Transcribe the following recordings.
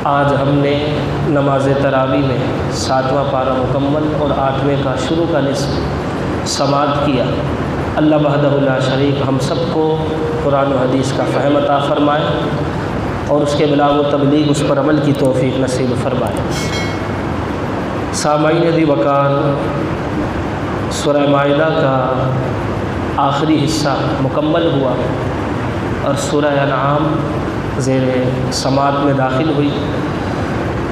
آج ہم نے نماز تراویح میں 7واں پارہ مکمل اور 8ویں کا شروع کا نصف سماعت کیا۔ اللہ وحدہ لا شریک ہم سب کو قرآن و حدیث کا فہم عطا فرمائے اور اس کے بلاغ و تبلیغ اس پر عمل کی توفیق نصیب فرمائے۔ سامعین دی وقار، سورہ مائدہ کا آخری حصہ مکمل ہوا اور سورہ انعام زیر سماعت میں داخل ہوئی۔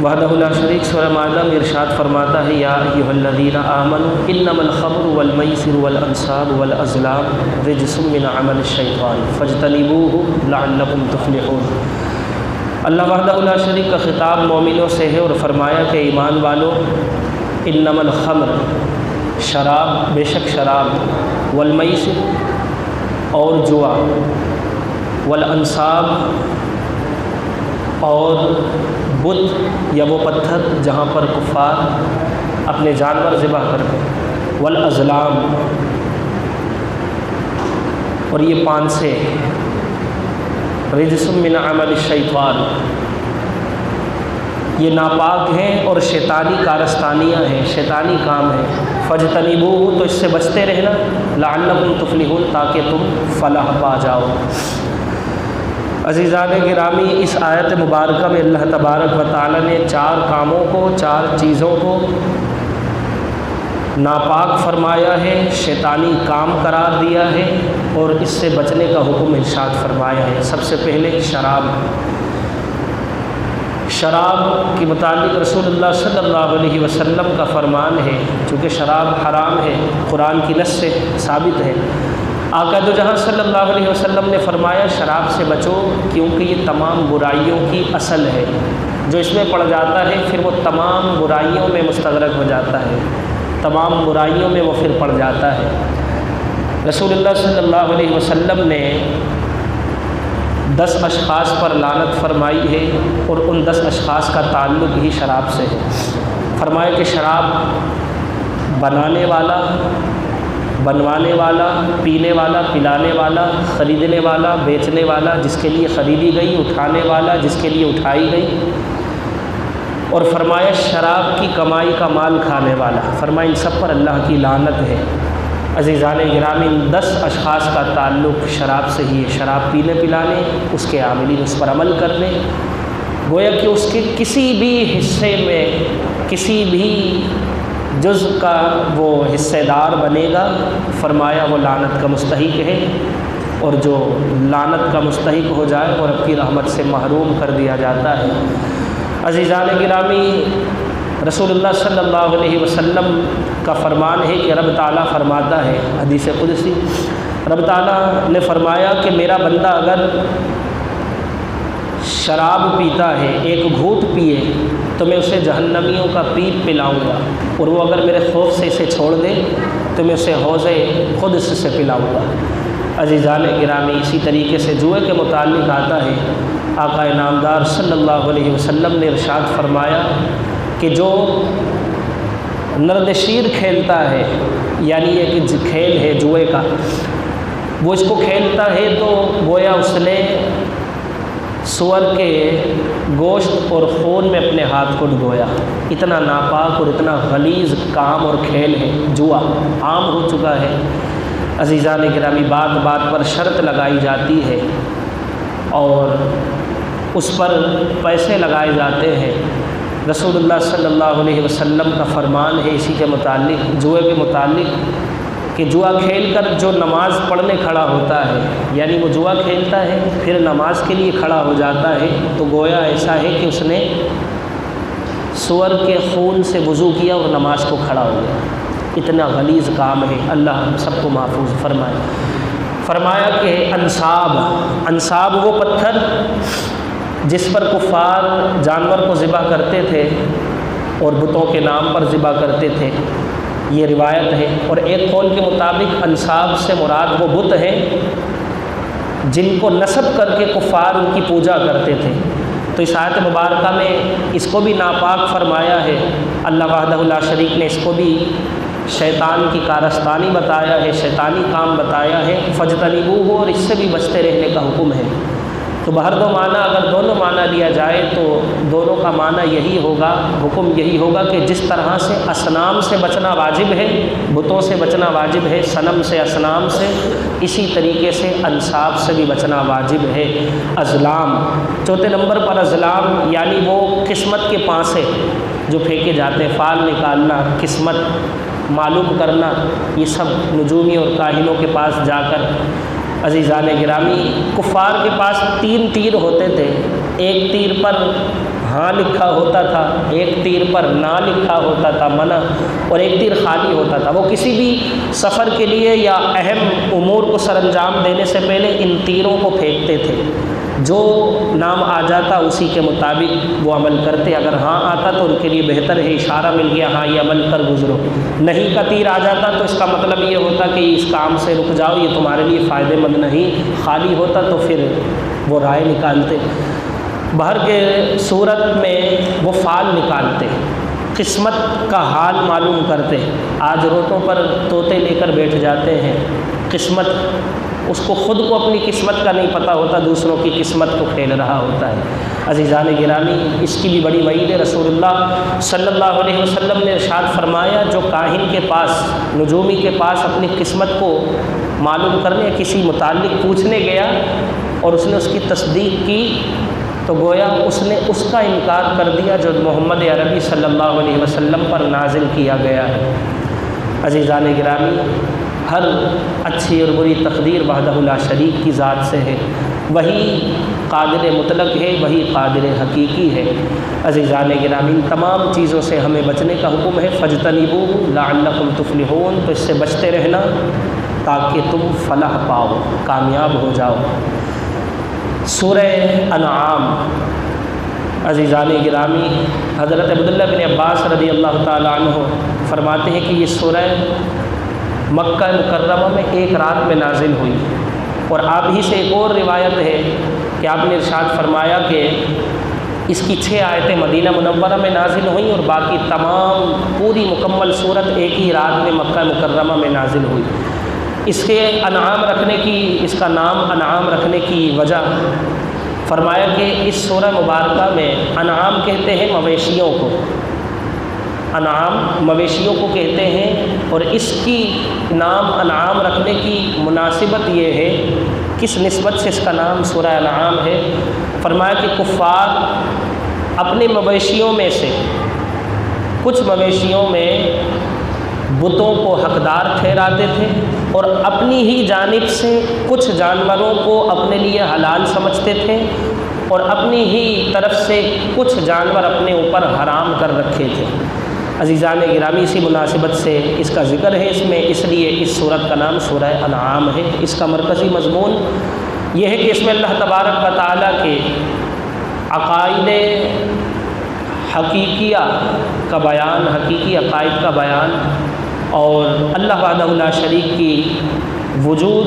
وحدہ لا شریک سورہ مائدہ میں ارشاد فرماتا ہے، یا ایھا الذین آمنوا انما الخمر والمیسر والانصاب والازلام رجس من عمل الشیطان فاجتنبوہ لعلکم تفلحون۔ اللہ وحدہ لا شریک کا خطاب مومنوں سے ہے اور فرمایا کہ ایمان والو، انما الخمر شراب، بے شک شراب، والمیسر اور جوا، والانصاب اور بت یا وہ پتھر جہاں پر کفار اپنے جانور ذبح کرتے، والازلام اور یہ پانسے، رجس من عمل الشیطان، یہ ناپاک ہیں اور شیطانی کارستانیاں ہیں، شیطانی کام ہیں۔ فاجتنبوہ تو اس سے بچتے رہنا، لعلکم تفلحون تاکہ تم فلاح پا جاؤ۔ عزیزان گرامی، اس آیت مبارکہ میں اللہ تبارک و تعالی نے 4 کاموں کو، 4 چیزوں کو ناپاک فرمایا ہے، شیطانی کام قرار دیا ہے اور اس سے بچنے کا حکم ارشاد فرمایا ہے۔ سب سے پہلے شراب کے متعلق رسول اللہ صلی اللہ علیہ وسلم کا فرمان ہے، چونکہ شراب حرام ہے، قرآن کی نص سے ثابت ہے۔ آقا دو جہاں صلی اللہ علیہ وسلم نے فرمایا شراب سے بچو، کیونکہ یہ تمام برائیوں کی اصل ہے، جو اس میں پڑ جاتا ہے پھر وہ تمام برائیوں میں مستغرق ہو جاتا ہے، تمام برائیوں میں وہ پھر پڑ جاتا ہے۔ رسول اللہ صلی اللہ علیہ وسلم نے 10 اشخاص پر لعنت فرمائی ہے اور ان 10 اشخاص کا تعلق ہی شراب سے ہے۔ فرمایا کہ شراب بنانے والا، بنوانے والا، پینے والا، پلانے والا، خریدنے والا، بیچنے والا، جس کے لیے خریدی گئی، اٹھانے والا، جس کے لیے اٹھائی گئی، اور فرمایا شراب کی کمائی کا مال کھانے والا، فرمایا ان سب پر اللہ کی لعنت ہے۔ عزیزان گرامی، 10 اشخاص کا تعلق شراب سے ہی ہے، شراب پینے پلانے، اس کے عاملین اس پر عمل کرنے، گویا کہ اس کے کسی بھی حصے میں، کسی بھی جز کا وہ حصے دار بنے گا، فرمایا وہ لعنت کا مستحق ہے، اور جو لعنت کا مستحق ہو جائے وہ رب کی رحمت سے محروم کر دیا جاتا ہے۔ عزیزان گرامی، رسول اللہ صلی اللہ علیہ وسلم کا فرمان ہے کہ رب تعالیٰ فرماتا ہے، حدیث قدسی، رب تعالیٰ نے فرمایا کہ میرا بندہ اگر شراب پیتا ہے، ایک گھونٹ پیے، تو میں اسے جہنمیوں کا پیپ پلاؤں گا، اور وہ اگر میرے خوف سے اسے چھوڑ دے تو میں اسے حوض قدس سے پلاؤں گا۔ عزیزان گرامی، اسی طریقے سے جوئے کے متعلق آتا ہے، آقا نامدار صلی اللہ علیہ وسلم نے ارشاد فرمایا کہ جو نردشیر کھیلتا ہے، یعنی یہ کہ کھیل ہے جوئے کا، وہ اس کو کھیلتا ہے تو گویا اس نے سور کے گوشت اور خون میں اپنے ہاتھ کو ڈبویا۔ اتنا ناپاک اور اتنا غلیظ کام اور کھیل ہے، جوا عام ہو چکا ہے۔ عزیزان گرامی، بات بات پر شرط لگائی جاتی ہے اور اس پر پیسے لگائے جاتے ہیں۔ رسول اللہ صلی اللہ علیہ وسلم کا فرمان ہے اسی کے متعلق، جوئے کے متعلق، کہ جوا کھیل کر جو نماز پڑھنے کھڑا ہوتا ہے، یعنی وہ جوا کھیلتا ہے پھر نماز کے لیے کھڑا ہو جاتا ہے، تو گویا ایسا ہے کہ اس نے سور کے خون سے وضو کیا اور نماز کو کھڑا ہو گیا۔ اتنا غلیظ کام ہے، اللہ ہم سب کو محفوظ فرمائے۔ فرمایا کہ انصاب وہ پتھر جس پر کفار جانور کو ذبح کرتے تھے اور بتوں کے نام پر ذبح کرتے تھے، یہ روایت ہے۔ اور ایک قول کے مطابق انصاب سے مراد وہ بت ہیں جن کو نصب کر کے کفار ان کی پوجا کرتے تھے۔ تو اس آیت مبارکہ میں اس کو بھی ناپاک فرمایا ہے، اللہ وحدہ لا شریک نے اس کو بھی شیطان کی کارستانی بتایا ہے، شیطانی کام بتایا ہے، فاجتنبوہ، اور اس سے بھی بچتے رہنے کا حکم ہے۔ تو بہر دو معنی اگر دونوں معنی لیا جائے تو دونوں کا معنی یہی ہوگا، حکم یہی ہوگا کہ جس طرح سے اصنام سے بچنا واجب ہے، بتوں سے بچنا واجب ہے، صنم سے، اصنام سے، اسی طریقے سے انصاب سے بھی بچنا واجب ہے۔ ازلام، چوتھے نمبر پر ازلام یعنی وہ قسمت کے پانسے جو پھینکے جاتے ہیں، فال نکالنا، قسمت معلوم کرنا، یہ سب نجومی اور کاہنوں کے پاس جا کر عزیزان گرامی، کفار کے پاس 3 تیر ہوتے تھے، ایک تیر پر ہاں لکھا ہوتا تھا، ایک تیر پر نہ لکھا ہوتا تھا منع، اور ایک تیر خالی ہوتا تھا۔ وہ کسی بھی سفر کے لیے یا اہم امور کو سر انجام دینے سے پہلے ان تیروں کو پھینکتے تھے، جو نام آ جاتا اسی کے مطابق وہ عمل کرتے، اگر ہاں آتا تو ان کے لیے بہتر ہے، اشارہ مل گیا ہاں یہ عمل کر گزرو، نہیں کا تیر آ جاتا تو اس کا مطلب یہ ہوتا کہ اس کام سے رک جاؤ، یہ تمہارے لیے فائدہ مند نہیں، خالی ہوتا تو پھر وہ رائے نکالتے۔ بہر کے صورت میں وہ فال نکالتے، قسمت کا حال معلوم کرتے۔ آج روتوں پر طوطے لے کر بیٹھ جاتے ہیں، قسمت، اس کو خود کو اپنی قسمت کا نہیں پتہ ہوتا، دوسروں کی قسمت کو کھیل رہا ہوتا ہے۔ عزیزان گرامی، اس کی بھی بڑی وعید ہے۔ رسول اللہ صلی اللہ علیہ وسلم نے ارشاد فرمایا، جو کاہن کے پاس، نجومی کے پاس اپنی قسمت کو معلوم کرنے، کسی متعلق پوچھنے گیا اور اس نے اس کی تصدیق کی تو گویا اس نے اس کا انکار کر دیا جو محمد عربی صلی اللہ علیہ وسلم پر نازل کیا گیا ہے۔ عزیزان گرامی، ہر اچھی اور بری تقدیر وحدہ لا شریک کی ذات سے ہے، وہی قادر مطلق ہے، وہی قادر حقیقی ہے۔ عزیزان گرامی، تمام چیزوں سے ہمیں بچنے کا حکم ہے، فاجتنبوہ لعلکم تفلحون، تو اس سے بچتے رہنا تاکہ تم فلاح پاؤ، کامیاب ہو جاؤ۔ سورہ انعام، عزیزان گرامی، حضرت عبداللہ بن عباس رضی اللہ تعالیٰ عنہ فرماتے ہیں کہ یہ سورہ مکہ مکرمہ میں ایک رات میں نازل ہوئی، اور آپ ہی سے ایک اور روایت ہے کہ آپ نے ارشاد فرمایا کہ اس کی 6 آیتیں مدینہ منورہ میں نازل ہوئیں اور باقی تمام پوری مکمل صورت ایک ہی رات میں مکہ مکرمہ میں نازل ہوئی۔ اس کے انعام رکھنے کی، اس کا نام انعام رکھنے کی وجہ فرمایا کہ اس سورہ مبارکہ میں انعام کہتے ہیں مویشیوں کو، انعام مویشیوں کو کہتے ہیں، اور اس کی نام انعام رکھنے کی مناسبت یہ ہے، کس نسبت سے اس کا نام سورہ انعام ہے۔ فرمایا کہ کفار اپنے مویشیوں میں سے، کچھ مویشیوں میں بتوں کو حقدار ٹھہراتے تھے اور اپنی ہی جانب سے کچھ جانوروں کو اپنے لیے حلال سمجھتے تھے، اور اپنی ہی طرف سے کچھ جانور اپنے اوپر حرام کر رکھے تھے۔ عزیزان گرامی، اسی مناسبت سے اس کا ذکر ہے اس میں، اس لیے اس سورت کا نام سورہ انعام ہے۔ اس کا مرکزی مضمون یہ ہے کہ اس میں اللہ تبارک و تعالیٰ کے عقائد حقیقیہ کا بیان، حقیقی عقائد کا بیان، اور اللہ وحدہ لا شریک کی وجود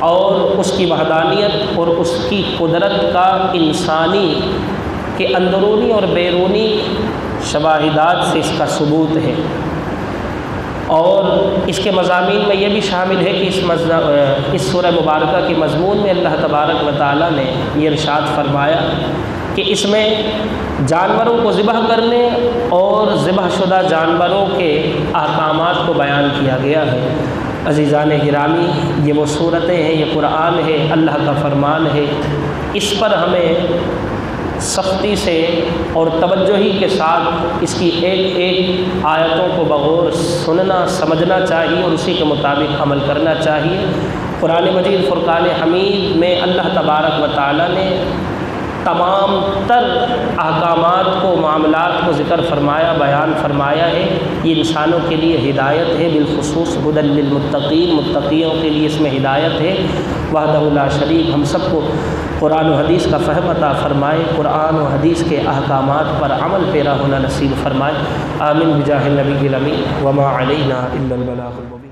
اور اس کی وحدانیت اور اس کی قدرت کا انسانی کے اندرونی اور بیرونی شواہدات سے اس کا ثبوت ہے۔ اور اس کے مضامین میں یہ بھی شامل ہے کہ اس سورہ مبارکہ کے مضمون میں اللہ تبارک و تعالیٰ نے یہ ارشاد فرمایا کہ اس میں جانوروں کو ذبح کرنے اور ذبح شدہ جانوروں کے احکامات کو بیان کیا گیا ہے۔ عزیزان گرامی، یہ وہ صورتیں ہیں، یہ قرآن ہے، اللہ کا فرمان ہے، اس پر ہمیں سختی سے اور توجہی کے ساتھ اس کی ایک ایک آیتوں کو بغور سننا، سمجھنا چاہیے اور اسی کے مطابق عمل کرنا چاہیے۔ قرآن مجید فرقان حمید میں اللہ تبارک و تعالیٰ نے تمام تر احکامات کو، معاملات کو ذکر فرمایا، بیان فرمایا ہے۔ یہ انسانوں کے لیے ہدایت ہے، بالخصوص ھدی للمتقین، متقیوں کے لیے اس میں ہدایت ہے۔ وحدہ لا شریک ہم سب کو قرآن و حدیث کا فہم عطا فرمائے، قرآن و حدیث کے احکامات پر عمل پیرا ہونا نصیب فرمائے۔ آمین بجاہ النبی الامین، وما علینا الا البلاغ المبین۔